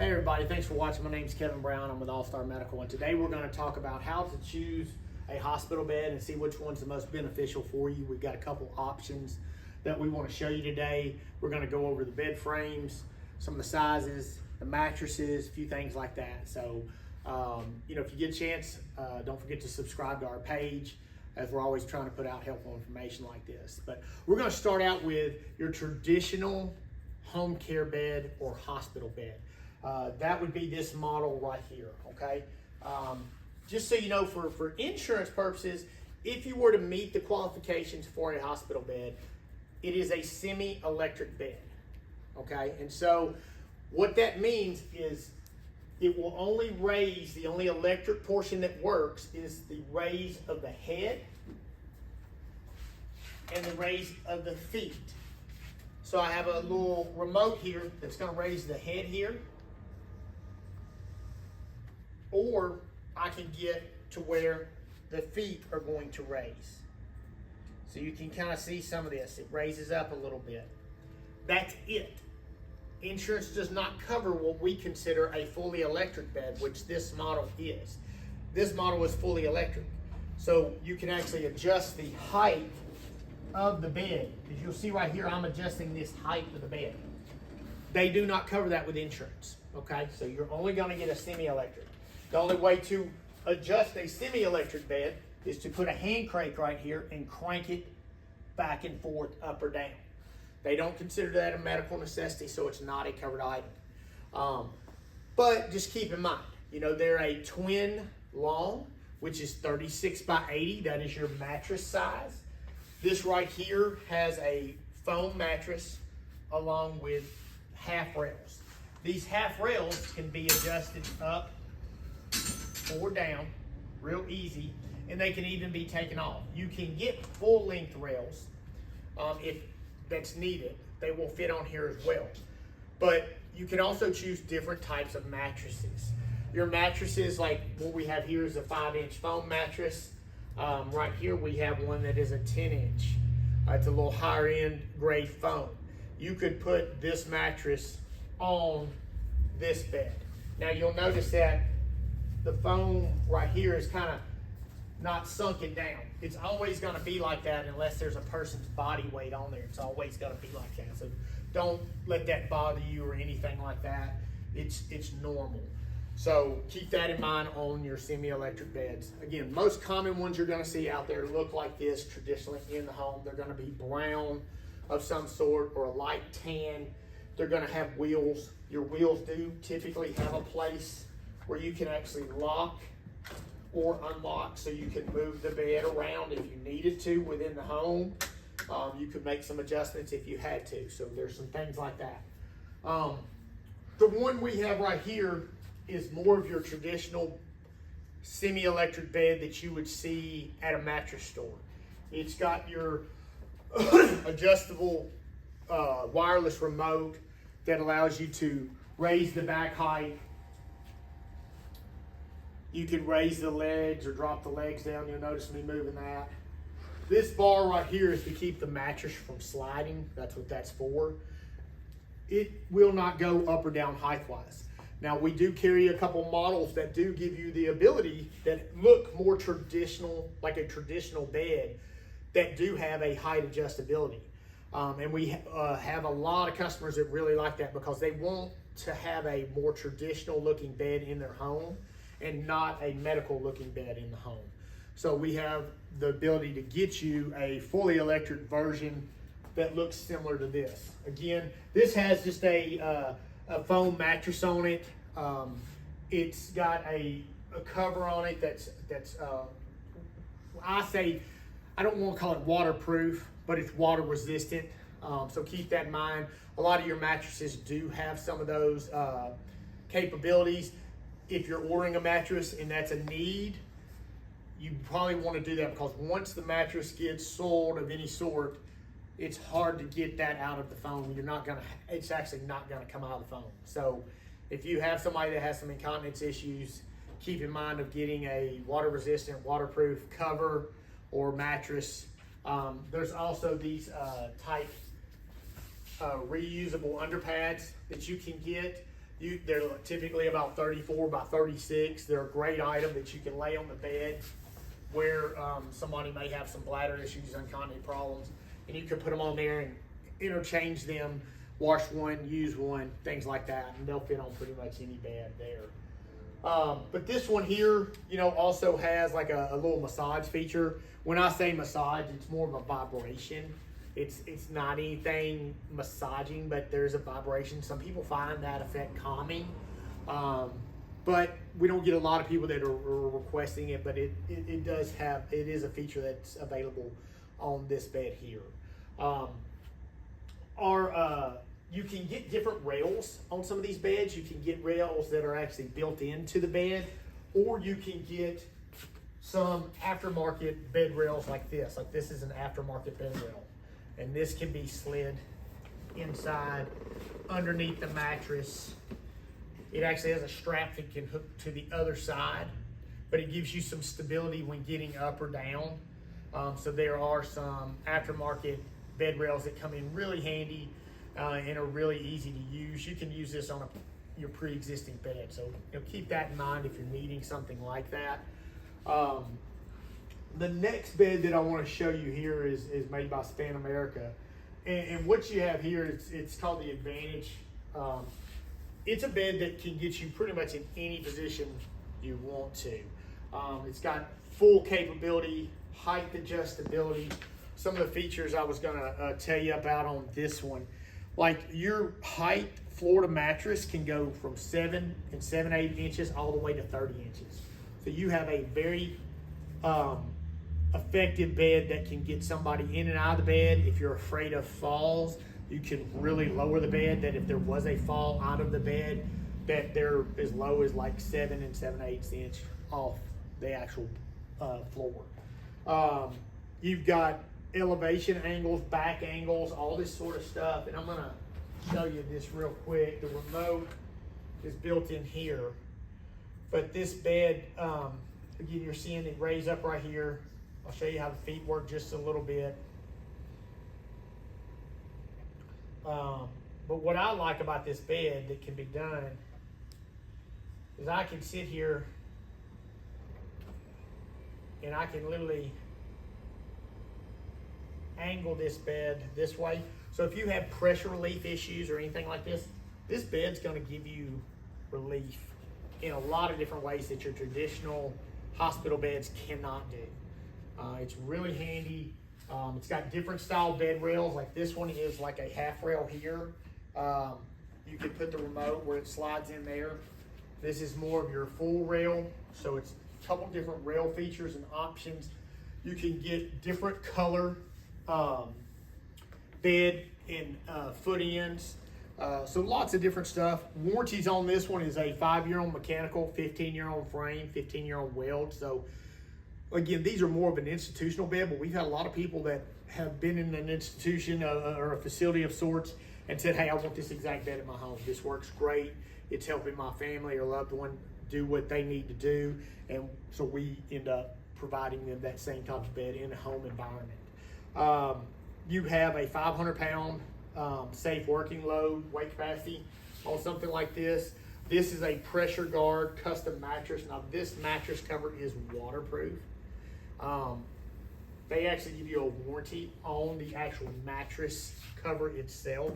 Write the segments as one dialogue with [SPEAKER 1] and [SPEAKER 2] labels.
[SPEAKER 1] Hey everybody, thanks for watching. My name's Kevin Brown. I'm with All Star Medical, and today we're going to talk about how to choose a hospital bed and see which one's the most beneficial for you. We've got a couple options that we want to show you today. We're going to go over the bed frames, some of the sizes, the mattresses, a few things like that. So, if you get a chance, don't forget to subscribe to our page, as we're always trying to put out helpful information like this. But we're going to start out with your traditional home care bed or hospital bed. That would be this model right here, okay? Just so you know, for insurance purposes, if you were to meet the qualifications for a hospital bed, it is a semi-electric bed, okay? And so what that means is it will only raise, the only electric portion that works is the raise of the head and the raise of the feet. So I have a little remote here that's going to raise the head here, or I can get to where the feet are going to raise. So you can kind of see some of this. It raises up a little bit. That's it. Insurance does not cover what we consider a fully electric bed, which this model is. This model is fully electric. So you can actually adjust the height of the bed. As you'll see right here, I'm adjusting this height of the bed. They do not cover that with insurance, okay? So you're only gonna get a semi-electric. The only way to adjust a semi-electric bed is to put a hand crank right here and crank it back and forth, up or down. They don't consider that a medical necessity, so it's not a covered item. But just keep in mind, they're a twin long, which is 36 by 80. That is your mattress size. This right here has a foam mattress along with half rails. These half rails can be adjusted up or down real easy, and they can even be taken off. You can get full length rails if that's needed. They will fit on here as well. But you can also choose different types of mattresses. Your mattresses, like what we have here, is a 5-inch foam mattress. Right here we have one that is a 10-inch. It's a little higher end grade foam. You could put this mattress on this bed. Now you'll notice that the foam right here is kind of not sunken down. It's always going to be like that unless there's a person's body weight on there. It's always going to be like that. So don't let that bother you or anything like that. It's normal. So keep that in mind on your semi-electric beds. Again, most common ones you're going to see out there look like this traditionally in the home. They're going to be brown of some sort or a light tan. They're going to have wheels. Your wheels do typically have a place where you can actually lock or unlock, so you can move the bed around if you needed to within the home. You could make some adjustments if you had to. So there's some things like that. The one we have right here is more of your traditional semi-electric bed that you would see at a mattress store. It's got your adjustable wireless remote that allows you to raise the back height. You can raise the legs or drop the legs down. You'll notice me moving that. This bar right here is to keep the mattress from sliding. That's what that's for. It will not go up or down height-wise. Now, we do carry a couple models that do give you the ability that look more traditional, like a traditional bed, that do have a height adjustability. And we have a lot of customers that really like that because they want to have a more traditional looking bed in their home and not a medical looking bed in the home. So we have the ability to get you a fully electric version that looks similar to this. Again, this has just a foam mattress on it. It's got a cover on it that's I don't want to call it waterproof, but it's water resistant. So keep that in mind. A lot of your mattresses do have some of those capabilities. If you're ordering a mattress and that's a need, you probably want to do that because once the mattress gets soiled of any sort, it's hard to get that out of the foam. It's actually not gonna come out of the foam. So if you have somebody that has some incontinence issues, keep in mind of getting a water resistant, waterproof cover or mattress. There's also these type reusable underpads that you can get They're typically about 34 by 36. They're a great item that you can lay on the bed where somebody may have some bladder issues, incontinence problems, and you can put them on there and interchange them, wash one, use one, things like that, and they'll fit on pretty much any bed there. But this one here, also has like a little massage feature. When I say massage, it's more of a vibration. It's not anything massaging, but there's a vibration. Some people find that effect calming, but we don't get a lot of people that are requesting it. But it is a feature that's available on this bed here. You can get different rails on some of these beds. You can get rails that are actually built into the bed, or you can get some aftermarket bed rails like this. Like this is an aftermarket bed rail. And this can be slid inside underneath the mattress. It actually has a strap that can hook to the other side, but it gives you some stability when getting up or down. So there are some aftermarket bed rails that come in really handy and are really easy to use. You can use this on your pre-existing bed. So keep that in mind if you're needing something like that. The next bed that I want to show you here is made by Span America. And what you have here, it's called the Advantage. It's a bed that can get you pretty much in any position you want to. It's got full capability, height adjustability. Some of the features I was going to tell you about on this one. Like your height, floor to mattress can go from 7 and 7/8 inches all the way to 30 inches. So you have a very effective bed that can get somebody in and out of the bed. If you're afraid of falls, you can really lower the bed, that if there was a fall out of the bed, that they're as low as like 7 and 7/8 inch off the actual floor. You've got elevation angles, back angles, all this sort of stuff. And I'm gonna show you this real quick. The remote is built in here, but this bed, again, you're seeing it raise up right here. I'll show you how the feet work just a little bit. But what I like about this bed that can be done is I can sit here and I can literally angle this bed this way. So if you have pressure relief issues or anything like this, this bed's going to give you relief in a lot of different ways that your traditional hospital beds cannot do. It's really handy. It's got different style bed rails. Like this one is like a half rail here. You can put the remote where it slides in there. This is more of your full rail. So it's a couple different rail features and options. You can get different color bed and foot ends. So lots of different stuff. Warranties on this one is a 5-year-old mechanical, 15-year-old frame, 15-year-old weld. So again, these are more of an institutional bed, but we've had a lot of people that have been in an institution or a facility of sorts and said, hey, I want this exact bed in my home. This works great. It's helping my family or loved one do what they need to do. And so we end up providing them that same type of bed in a home environment. You have a 500-pound safe working load, weight capacity on something like this. This is a pressure guard custom mattress. Now this mattress cover is waterproof. They actually give you a warranty on the actual mattress cover itself.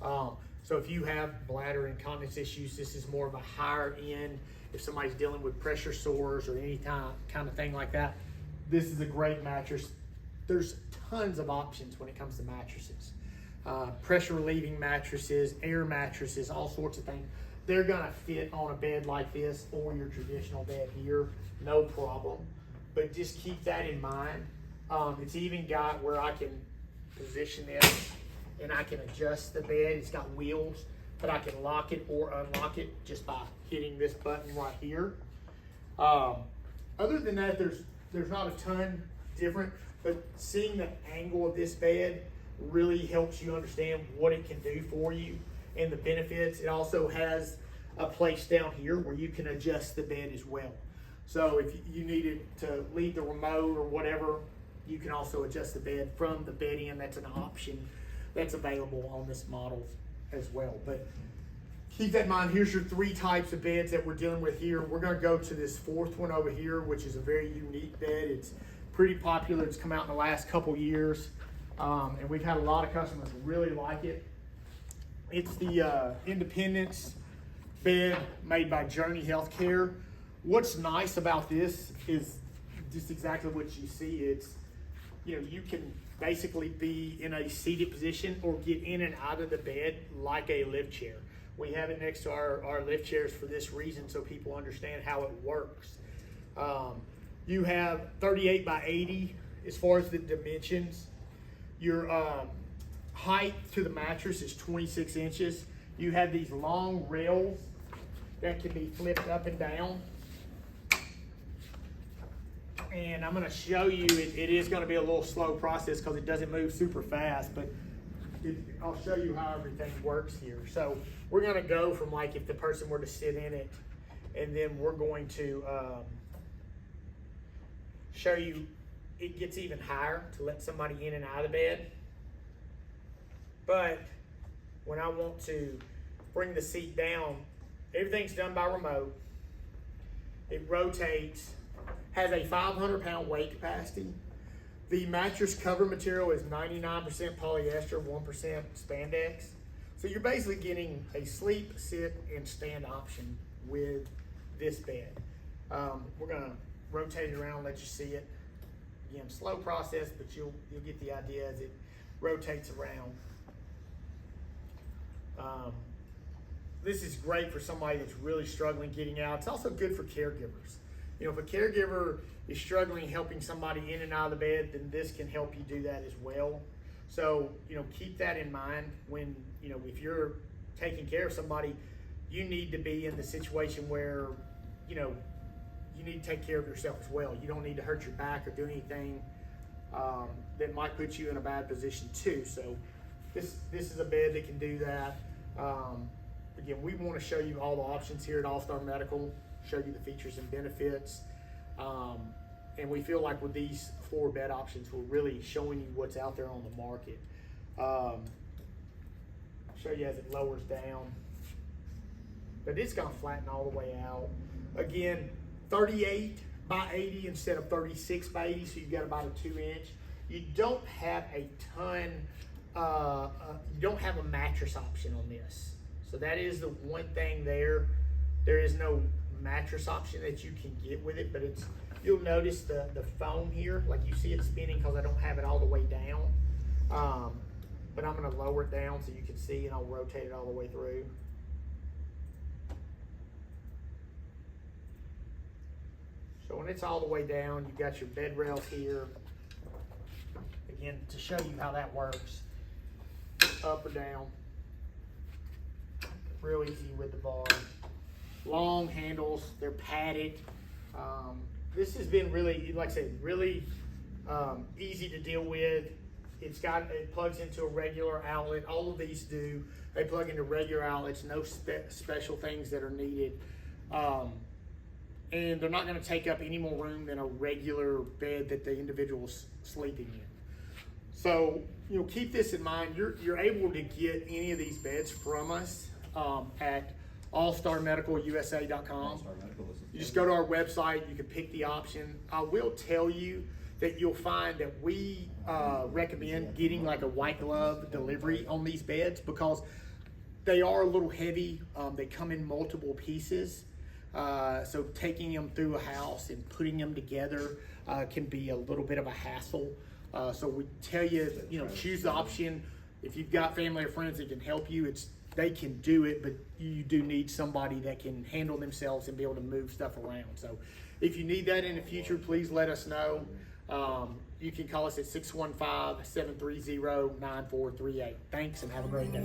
[SPEAKER 1] So if you have bladder incontinence issues, this is more of a higher end. If somebody's dealing with pressure sores or any kind of thing like that, this is a great mattress. There's tons of options when it comes to mattresses. Pressure relieving mattresses, air mattresses, all sorts of things. They're gonna fit on a bed like this or your traditional bed here, no problem. But just keep that in mind. It's even got where I can position this and I can adjust the bed. It's got wheels, but I can lock it or unlock it just by hitting this button right here. Other than that, there's not a ton different, but seeing the angle of this bed really helps you understand what it can do for you and the benefits. It also has a place down here where you can adjust the bed as well. So if you needed to leave the remote or whatever, you can also adjust the bed from the bed end. That's an option that's available on this model as well. But keep that in mind. Here's your 3 types of beds that we're dealing with here. We're going to go to this 4th one over here, which is a very unique bed. It's pretty popular. It's come out in the last couple years, and we've had a lot of customers really like it. It's the Independence bed made by Journey Healthcare. What's nice about this is just exactly what you see. It's, you can basically be in a seated position or get in and out of the bed like a lift chair. We have it next to our lift chairs for this reason, so people understand how it works. You have 38 by 80 as far as the dimensions. Your height to the mattress is 26 inches. You have these long rails that can be flipped up and down. And I'm going to show you, it is going to be a little slow process because it doesn't move super fast, but I'll show you how everything works here. So we're going to go from, like, if the person were to sit in it, and then we're going to show you it gets even higher to let somebody in and out of the bed. But when I want to bring the seat down, everything's done by remote. It rotates, has a 500-pound weight capacity. The mattress cover material is 99% polyester, 1% spandex. So you're basically getting a sleep, sit, and stand option with this bed. We're gonna rotate it around, let you see it. Again, slow process, but you'll get the idea as it rotates around. This is great for somebody that's really struggling getting out. It's also good for caregivers. If a caregiver is struggling helping somebody in and out of the bed, then this can help you do that as well. So, keep that in mind when, if you're taking care of somebody, you need to be in the situation where, you need to take care of yourself as well. You don't need to hurt your back or do anything that might put you in a bad position too. So this is a bed that can do that. Again, we want to show you all the options here at All Star Medical, show you the features and benefits. And we feel like with these 4 bed options, we're really showing you what's out there on the market. Show you as it lowers down. But it's going to flatten all the way out. Again, 38 by 80 instead of 36 by 80, so you've got about a 2-inch. You don't have a ton, you don't have a mattress option on this. So that is the one thing there. There is no mattress option that you can get with it, but you'll notice the foam here, like you see it spinning because I don't have it all the way down. But I'm going to lower it down so you can see, and I'll rotate it all the way through. So when it's all the way down, you've got your bed rails here. Again, to show you how that works, up or down. Real easy with the bar. Long handles, they're padded. This has been really, like I said, really easy to deal with. It plugs into a regular outlet. All of these do. They plug into regular outlets, no special things that are needed. And they're not going to take up any more room than a regular bed that the individual's sleeping in. So, keep this in mind. You're able to get any of these beds from us at allstarmedicalusa.com. You just go to our website, you can pick the option. I will tell you that you'll find that we recommend getting like a white glove delivery on these beds because they are a little heavy. They come in multiple pieces. So taking them through a house and putting them together can be a little bit of a hassle. So we tell you, choose the option. If you've got family or friends that can help you, they can do it, but you do need somebody that can handle themselves and be able to move stuff around. So if you need that in the future, please let us know. You can call us at 615-730-9438. Thanks and have a great day.